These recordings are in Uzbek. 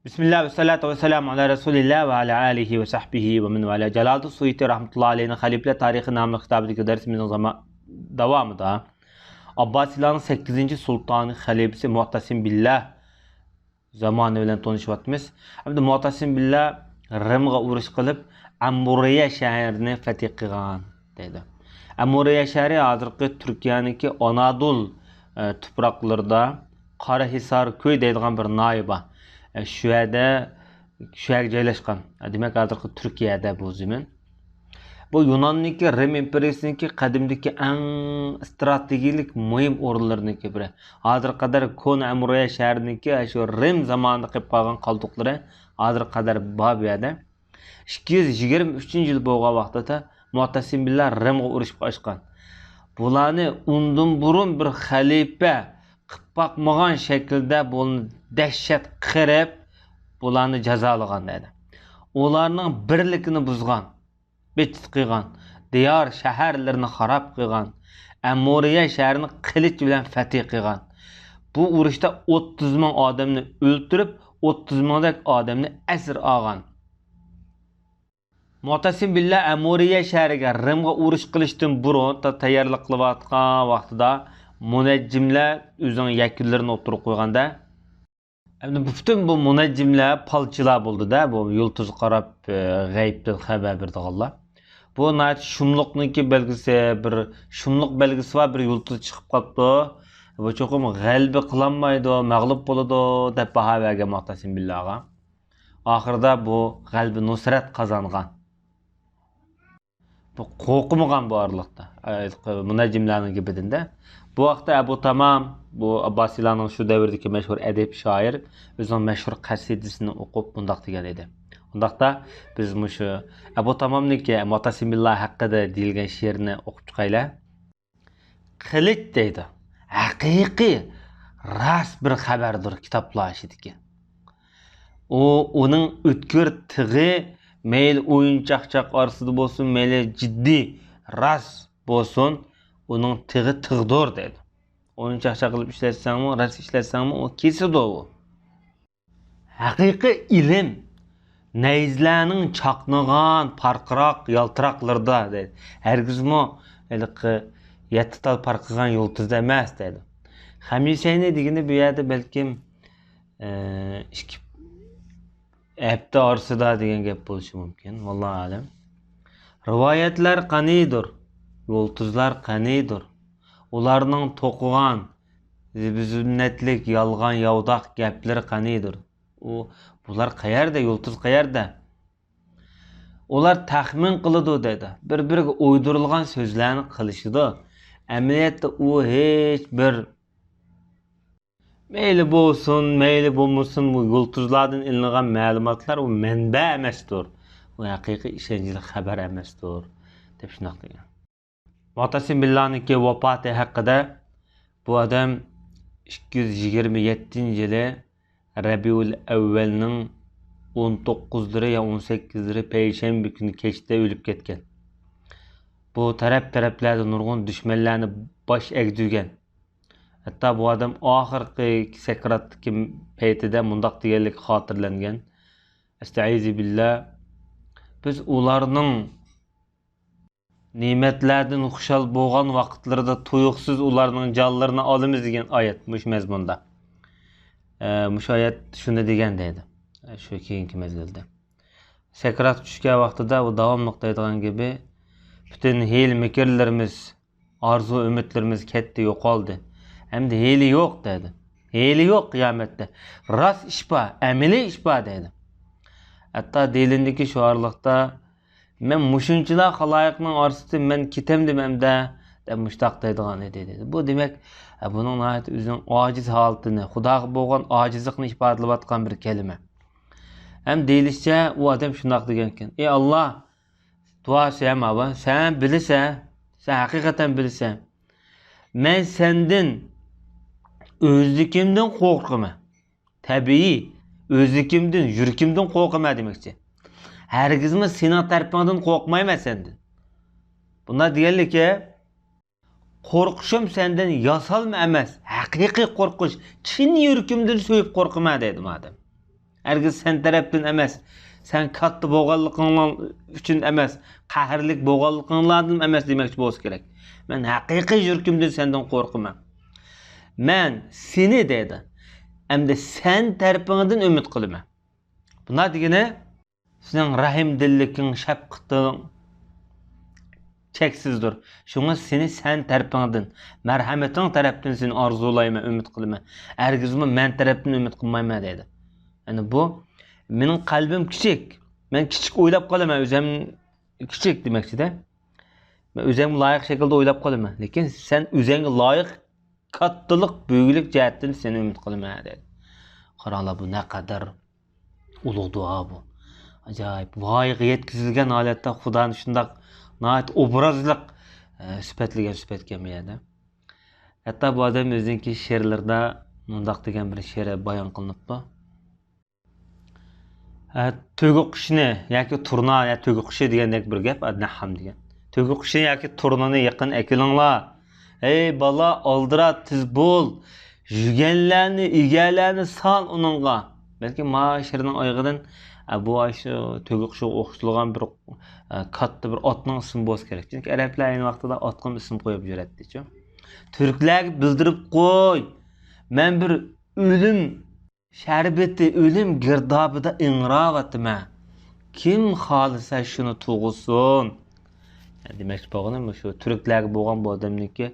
Bismillah ve salatu ve selamu ala Resulillah ve ala alihi ve sahbihi ve men vala. Celalü Suyuti rahmetullahi aleyhine Halifler Tarihi namlı kitabındaki dersimizin devamında Abbasilerin 8. Sultanı Halifesi Mu'tasim Billah zamanı bilen tanışıvatımız. Hem de Mu'tasim Billah Rimga uruş kılıp Amuriye şehrini fetih kılgan dedi. Amuriye şehri hazırki Türkiye'deki Anadolu topraklarda Karahisar köy deydiğen bir naiba. Şu yerda joylashgan. Demak, hozirgi Turkiyada bu zaman. Bu Yunonniki Rim imperiyasiniki qadimdagi eng strategik muhim o'rinlarniki biri. Hozir qadar Kona Amuriya shahriniki shu Rim zamonida qilib qolgan qoldiqlari hozir qadar bor bu yerda. 223-yil bo'lgan vaqtida Mu'tasim Billah Rimga urushga ochgan. Bularni undan burun bir xalifa qilib boqmagan shaklda buni dahshat qirib bularni jazolagan dedi. Ularning birligini buzgan, betit qilgan, diyor shaharlarini xarob qilgan, Amuriya shahrini qilich bilan fatih qilgan. Bu urushda 30 ming odamni o'ldirib, 30 mingdak odamni asir olgan. Mu'tasim Billah Amuriya shahriga Rimga urush qilishdan burun tayyorlik qilayotgan vaqtida munajjimlar o'zining yakunlarini o'tirib qo'yganda, endi bütün bu munajjimlar palchilar bo'ldi-da, bu yulduz qarab g'aybdan xabar berdiganlar. Bu nat shumliqniki belgisi, bir shumliq belgisi va bir yulduz chiqib qoldi. Bu cho'qim g'alba qilinmaydi, mag'lub bo'ladi deb baho bergan Mu'tasim Billahga. Oxirida bu g'alba nusrat qozongan. Bu qo'rqmagan bu arlıqda. Munajjimlarning gibidinde. Bu vaqtda Abu Tamam, bu Abbasilarning shu davrdagi mashhur adib shoir o'zining mashhur qasidasini o'qib bundaq degan edi. Bundaqda biz shu Abu Tamamniki Mu'tasim Billah haqida deyilgan she'rni o'qib chiqaylar. Qilich deydi. Haqiqiy rast bir xabardir kitoblar ishidagi. Uning o'tkir tig'i meyli o'yinchoq orasida bo'lsin, meyli jiddiy rast bo'lsin, uning tig'i tig'dir dedi. O'yinchoq qilib ishlatsangmi, rast ishlatsangmi, u kesidi u. Haqiqiy ilm nayzlarning chaqnagan parqiroq yaltiroqlarda dedi. Hargizmi yetti tal parqigan yulduzda emas dedi. Hamisayni degani bu yerda balkim ikki hafta orasida degan gap bo'lishi mumkin. Vallohu alam. Rivoyatlar qanidir? Yulduzlar qanidir? Ularning to'qigan zinnatlik yolg'on yovdoq gaplari qanidir? Bular qayerda? Yulduz qayerda? Ular taxmin qiladi dedi. Bir-biriga o'ydirilgan so'zlarni qilishidi. Amaliyotda u hech bir meyli bo'lsin, meyli bo'lmasin, bu yulduzlardan ilingan ma'lumotlar u manba emasdir. U haqiqiy ishonchli xabar emasdir deb shunday degan. Mu'tasim Billahning vafoti haqida bu odam 227-yili Rabiul Avvalning 19-lari ya 18-lari payshanba kuni kechda o'lib ketgan. Bu taraflarda nurg'un dushmanlarni bosh egdirgan. Hatta bu adam oxirgi sakratdagi paytida mundaq deganlik xotirlangan. Estaizu billah. Biz ularning ne'matlardan xushal bo'lgan vaqtlarida tuyuqsiz ularning jonlarini olamiz degan oyat mush mazmunda. Mush oyat shuni degan deydi. Shu keyingi mezgilda. Sakrat tushgan vaqtida u davomli deydigan gibi bütün hil mikrlarimiz, arzu umidlarimiz ketdi, yo'qoldi. Hem de hili yok dedi. Hili yok kıyamette. Rast iş var, ameli iş var dedi. Hatta dilindeki şu aralıkta men muşunçılar halayıqның arasında men kitem dememde de muştaq deydiğen dedi. Bu demek bunun ait özünün aciz halatını, Xudoga bo'lgan acizlikni ifodalab atgan bir kelime. Hem deyilişçe o adam şundaq degan ekan. Ey Allah, duası hem abi, sen bilirsen, sen hakikaten bilirsen. Men senden özlükimden korkma. Tabii özlükimden, yürkimden korkma demekçi. Herkesime senin tarafından korkmayım senden. Bunlar diyelim ki korkuşum senden yasal mı emez? Hakiki korkuş. Çin yürkimden söyleyip korkma dedim adam. Herkes sen tarafdan emas. Sen katta boğallıqınla üçün emas. Qahrlik boğallıqınlardan emas demekçi bolsa kerak. Men haqiqiy yurkimdan senden qorqaman. Men seni dedi. Hem sen tarafından ümit qılıman. Buna degene senin rahim dillikin, şefqatin cheksizdir. Şuna seni sen tarafından, merhametin tarafından seni arzulayman, ümit qılıman. Hergizmi men tarafdan ümit qılmayman dedi. Yani bu mening qalbim kichik. Men kichik o'ylab qolaman, o'zim kichik demakchi-da. Men o'zim loyiq shaklda o'ylab qolaman. Lekin sen o'zingga loyiq kattalik, büyüklük jihatdan seni ümit qilaman dedi. Qaranglar, bu ne kadar ulug' duo bu. Ajoyib. Voyaga yetkazilgan holatda Xudoning shunday nəhayət obrazliq sifatlagan sifatga miyada. Hatto bu odam o'ziniki she'rlarda mundaq degan bir she'ri bayon qilinibdi. To'g'i qushni yoki turna yoki to'g'i qushi degandek bir gap, naham degan. To'g'i qushni yoki turnani yaqin ekilinglar. Ey bala, aldira tiz bol. Yügenlerini, igelerni sal onunla. Belki maaşırının ayğıdan bu aşı to'g'i qushi o'xshalgan bir katta bir otning ismi bo'lsa kerak. Çünkü Araplar aynı vaqtida otga ism qo'yib yuradi-chi. Turklarga bildirib qo'y. Men bir o'lim şerbeti, ölüm girdabida ingravatma. Kim xolisa shuni tug'usun. Demak, bo'lg'anim shu turklarga bo'lgan bu odamniki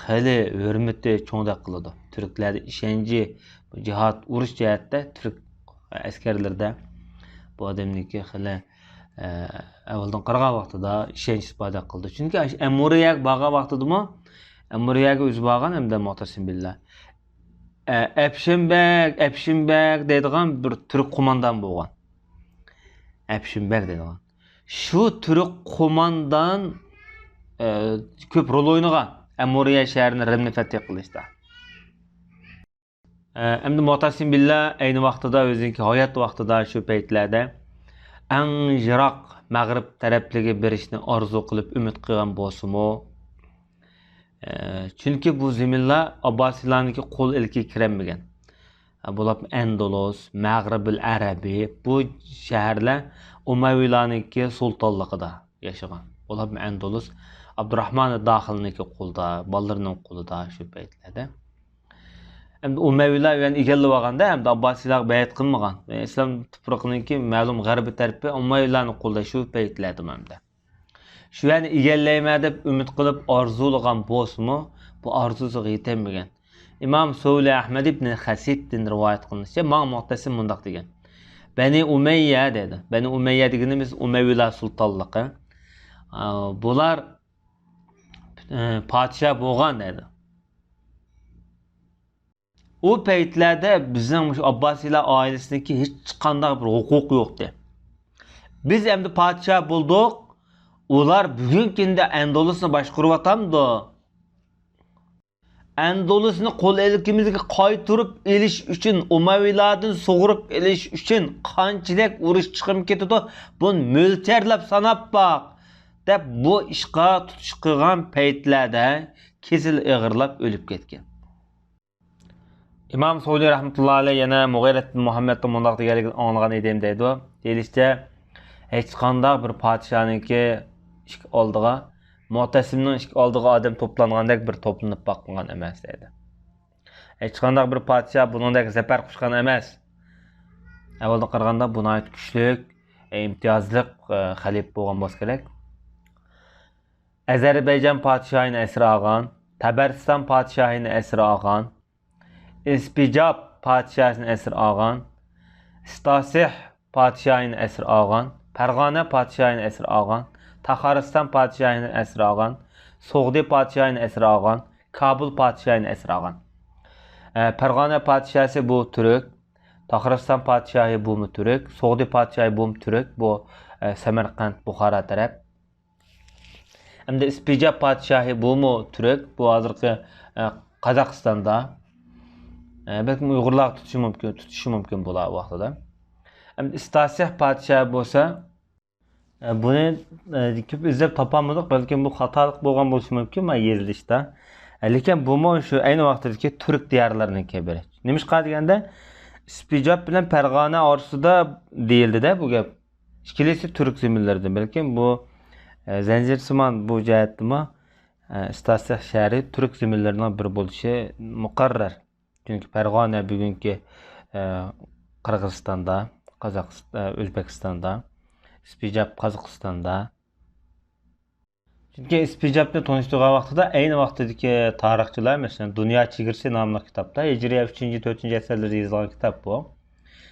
xili hurmati cho'ngdaq qiladi. Turklarda ishonchi, jihad, urush jihatda turk askarlarda bu odamniki xili avvaldan qirg'an vaqtida ishonch isbot qildi. Chunki Amuriyaga borgan vaqtidami, Amuriyaga o'zi borgan hamda Mu'tasim billah. Epşinbek deydigan bir Türk kumandan bo'lgan. Epşinbek deydigan. Şu Türk kumandan ko'p rol o'ynagan. Amuriya shahrini Rimni fath qilishda. Endi Mu'tasim billah ayni vaqtida o'ziniki hayot vaqtida shu paytlarda eng yiroq Mag'rib tarafliga berishni orzu qilib umid qilgan bo'lsa-mu, çünkü bu zeminlar Abbasilarniki qo'l ilki kiramagan. Bular Andalus, Mag'ribul Arabi bu shaharlar Umayyalarniki sultonligida yashagan. Bular Andalus, Abdurrahman Daxilniki qo'lda, ballarning qo'lida shu paytlarda. Endi Umayyalar bilan egallab olganda hamda Abbasilar bayat qilmagan. Islom tuproqniki ma'lum g'arbiy tarafi Umayyalarning qo'lida shu paytlarda hamda. Şu yani egallayma deb umid qilib orzulagan bo'lsa-mu, bu orzusiga yetmagan. İmam Suvli Ahmad ibn Hasib'dan rivoyat qilinishicha, Mu'tasim mundaq degan. Bani Umayya dedi. Bani Umayya deganimiz Umayyalar sultonligi. Bular podshoh bo'lgan dedi. O paytlarda bizning shu Abbasiylar oilasiniki hech qanday bir huquq yo'qdi. Biz endi podshoh bo'ldik. Ular bugün kinde Andalus'unu başkuruvatamdı. Andalus'unu qol elikimizga qaytırıp elish üçün, Umayyalardan soğurup elish üçün qanchalik urush chiqib ketadi, buni mo'lterlab sanab baq deb bu ishqa tutish qilgan paytlarda kesil ig'irlab o'lib ketgan. İmam Suvli rahmetullohi alayhi yana Mughira ibn Muhammaddan mundaq deganligini anglagan edim deydi. Deyilishcha hech qanday bir podshohniki ishq oldiga Mu'tasimning ishq oldiga odam to'plangandek bir to'planib boqqan emas dedi. Hech qanday bir podshoh buningdek zafar quchgan emas. Avvalda qaraganda buni kuchlik, imtiyozli xalif bo'lgan bo'lsa kerak. Ozarbayjon podshohini asir olgan, Tabariston podshohini asir olgan, Ispijab podshohini asir olgan, Istasih podshohini asir olgan, Farg'ona podshohini asir olgan, Taxariston podshohini asir olgan, So'g'di podshohini asir olgan, Kabul podshohini asir olgan. Farg'ona podshohi bu Turk, Taxariston podshohi bu Turk, So'g'di podshohi bu Turk, bu Samarqand, Buxoro taraf. Hamda Ispijab podshohi bu Turk, bu hozirgi Qozog'istonda. Belki Uyg'urlar tutishi mumkin bo'lar vaqtida. Hamda Istasih podshohi bo'lsa, buni ko'p izlab topolmadik, balki bu xatolik bo'lgan bo'lishi mumkin men yozilishda. Lekin bu shu ayni vaqtdagi turk diyorlariniki biri. Nima deganda Spijab bilan Farg'ona orasida deyildi-da bu gap. İkilisi Türk zeminlaridan. Balkim bu Zanjirsimon bu jihatdimi Istasiyaq shahri Türk zeminlaridan biri bo'lishi muqarrar. Chunki Farg'ona bugungi Qirg'izistonda, Qozog'iston, O'zbekistonda, Spijab Qozog'istonda. Chunki Spijabni tanishtirgan vaqtida ayni vaqtdagi tarixchilar, masalan, Dunyo chegirasi nomli kitobda Hijriya 3-4 asrlarda yozilgan kitob bu.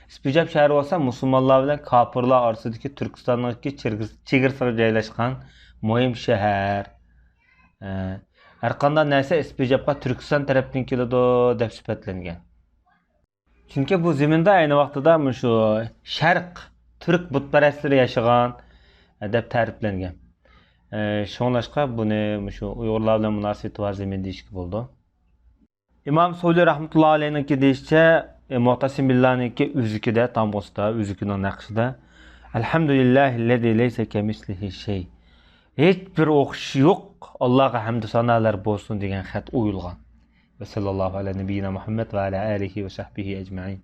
Spijab shahri bo'lsa musulmonlar bilan kofirlar orasidagi Turkistondagi chegarasiga joylashgan muhim shahar. Har qanday narsa Spijabga Turkiston tarafdan keladi deb sifatlangan. Chunki bu zaminda ayni vaqtida shu Sharq Turk butparastlari yashagan deb ta'riflangan. Şoňlaşqa buni şu Uygurlar bilen münasibeti var zemin deyişki boldu. İmam Suyli rahmetullahi aleyhinki deyişçe Mu'tasim Billah'ninki üzükide tam bosta, üzükünün nakşida Elhamdülillahillezî leyse kemislihi şey. Hiçbir okşu yok. Allah'a hamdü sanalar bolsun degan xat uyulgan. Ve sallallahu ala nebiyyina Muhammed ve ala alihi ve sahbihi ecmaîn.